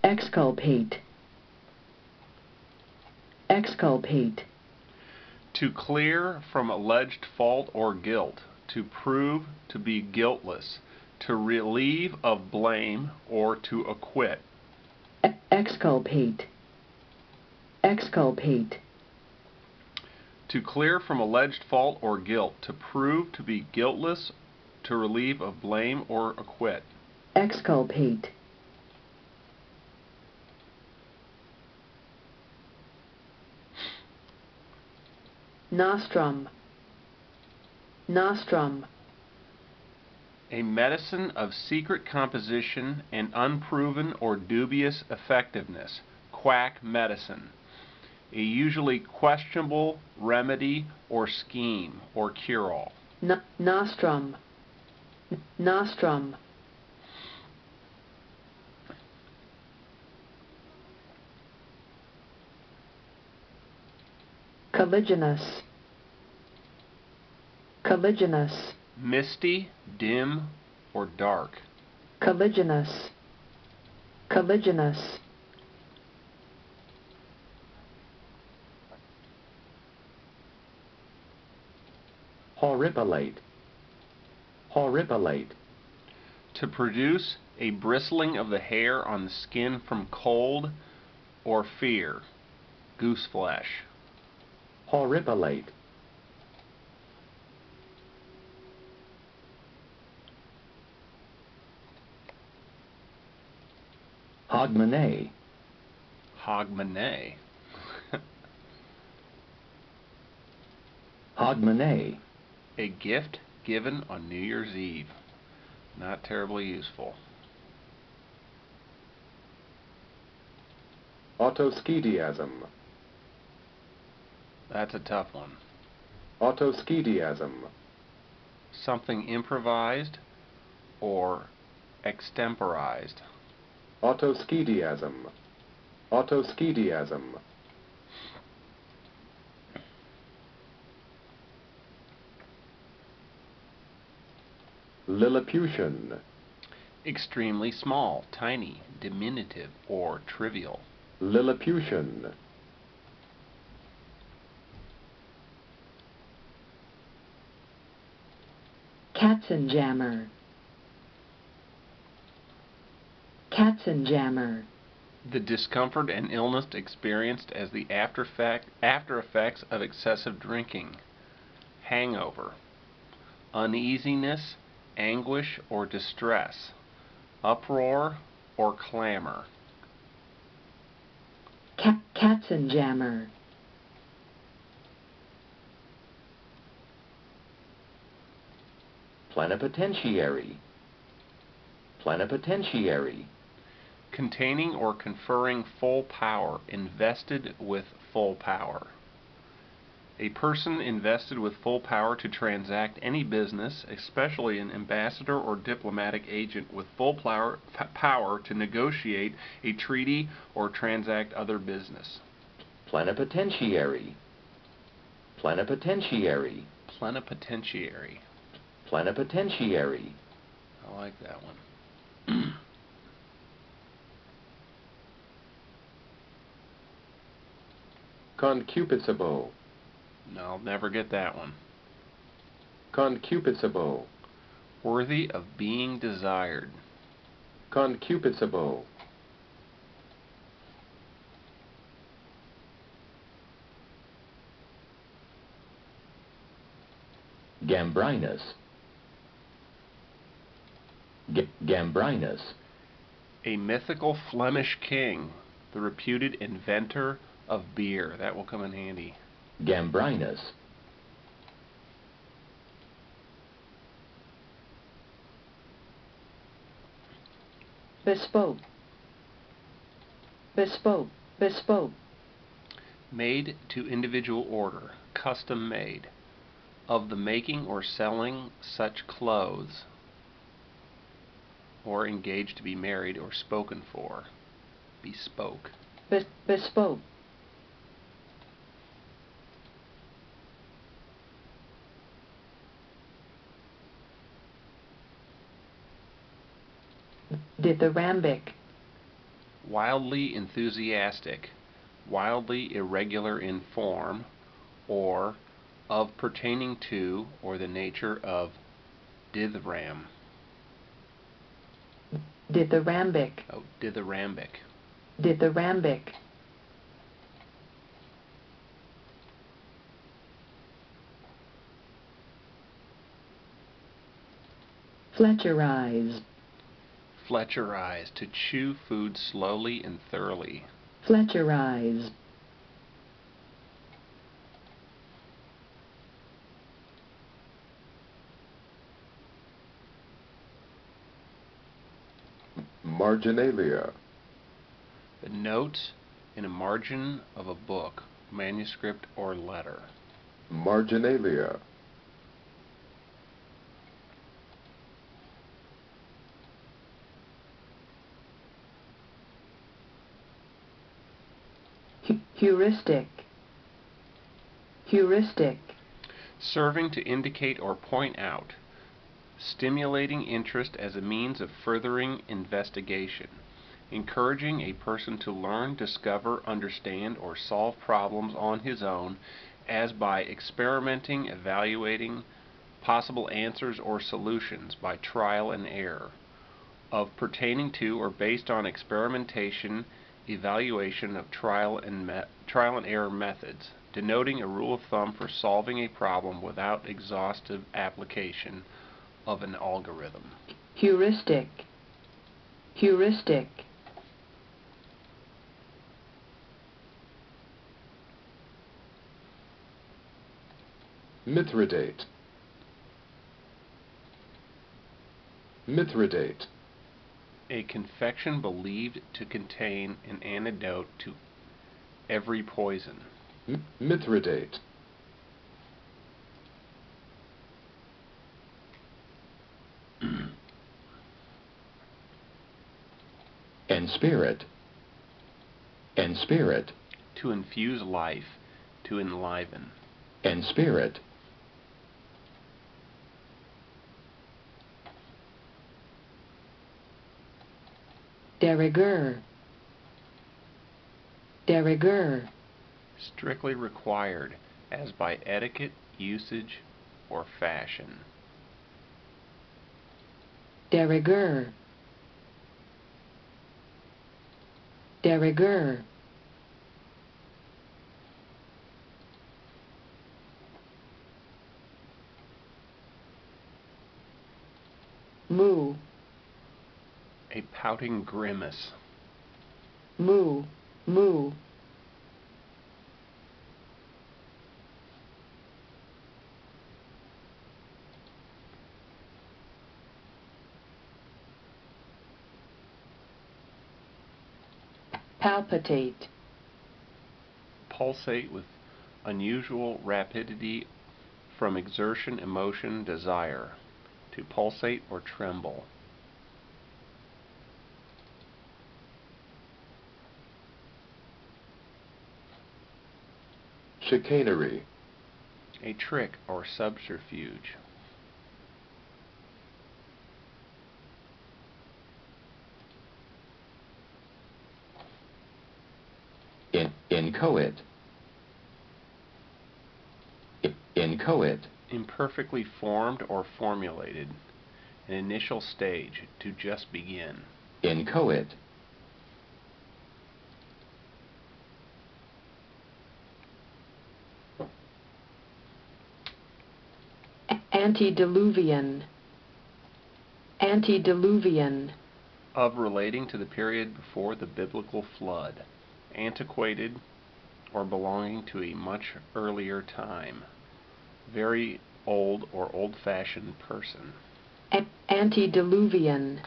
Exculpate. Exculpate. To clear from alleged fault or guilt, to prove to be guiltless, to relieve of blame or to acquit. Exculpate. Exculpate. To clear from alleged fault or guilt, to prove to be guiltless, to relieve of blame or acquit. Exculpate. Nostrum. Nostrum. A medicine of secret composition and unproven or dubious effectiveness. Quack medicine. A usually questionable remedy or scheme or cure-all. Nostrum. Nostrum. Colliginous. Colliginous. Misty, dim, or dark. Colliginous. Colliginous. Horripilate. Horripilate. To produce a bristling of the hair on the skin from cold or fear. Goose flesh. Horripilate. Hogmanay. Hogmanay. Hogmanay. A gift given on New Year's Eve. Not terribly useful. Autoschediasm. That's a tough one. Autoschediasm. Something improvised or extemporized. Autoschediasm. Autoschediasm. Lilliputian. Extremely small, tiny, diminutive, or trivial. Lilliputian. Katzenjammer. Katzenjammer. The discomfort and illness experienced as the after effects of excessive drinking. Hangover. Uneasiness, anguish, or distress. Uproar or clamor. Katzenjammer. Plenipotentiary. Plenipotentiary. Containing or conferring full power, invested with full power. A person invested with full power to transact any business, especially an ambassador or diplomatic agent with full power to negotiate a treaty or transact other business. Plenipotentiary. Plenipotentiary. Plenipotentiary. Plenipotentiary. I like that one. Concupiscible. No, I'll never get that one. Concupiscible. Worthy of being desired. Concupiscible. Gambrinus. Gambrinus. A mythical Flemish king, the reputed inventor of beer. That will come in handy. Gambrinus. Bespoke. Bespoke. Bespoke. Made to individual order, custom made. Of the making or selling such clothes, or engaged to be married or spoken for. Bespoke. Bespoke. Dithyrambic. wildly enthusiastic, wildly irregular in form, or of pertaining to or the nature of dithyramb. Dithyrambic. Oh, dithyrambic. Dithyrambic. Fletcherize. Fletcherize, to chew food slowly and thoroughly. Fletcherize. Marginalia. The notes in a margin of a book, manuscript, or letter. Marginalia. Heuristic. Heuristic. Serving to indicate or point out. Stimulating interest as a means of furthering investigation. Encouraging a person to learn, discover, understand, or solve problems on his own, as by experimenting, evaluating possible answers or solutions by trial and error. Of pertaining to or based on experimentation, evaluation of trial and error methods, denoting a rule of thumb for solving a problem without exhaustive application of an algorithm. Heuristic. Heuristic. Mithridate. Mithridate. A confection believed to contain an antidote to every poison. Mithridate. And spirit. And spirit. To infuse life, to enliven. And spirit. De rigueur. De rigueur. Strictly required, as by etiquette, usage, or fashion. De rigueur. De rigueur. Moo. A pouting grimace. Moo. Moo. Palpitate. Pulsate with unusual rapidity from exertion, emotion, desire. To pulsate or tremble. Chicanery. A trick or subterfuge. Inchoate. Inchoate. Imperfectly formed or formulated. An initial stage, to just begin. Inchoate. Antediluvian. Antediluvian. Of relating to the period before the biblical flood. Antiquated or belonging to a much earlier time. Very old or old-fashioned person. Antediluvian.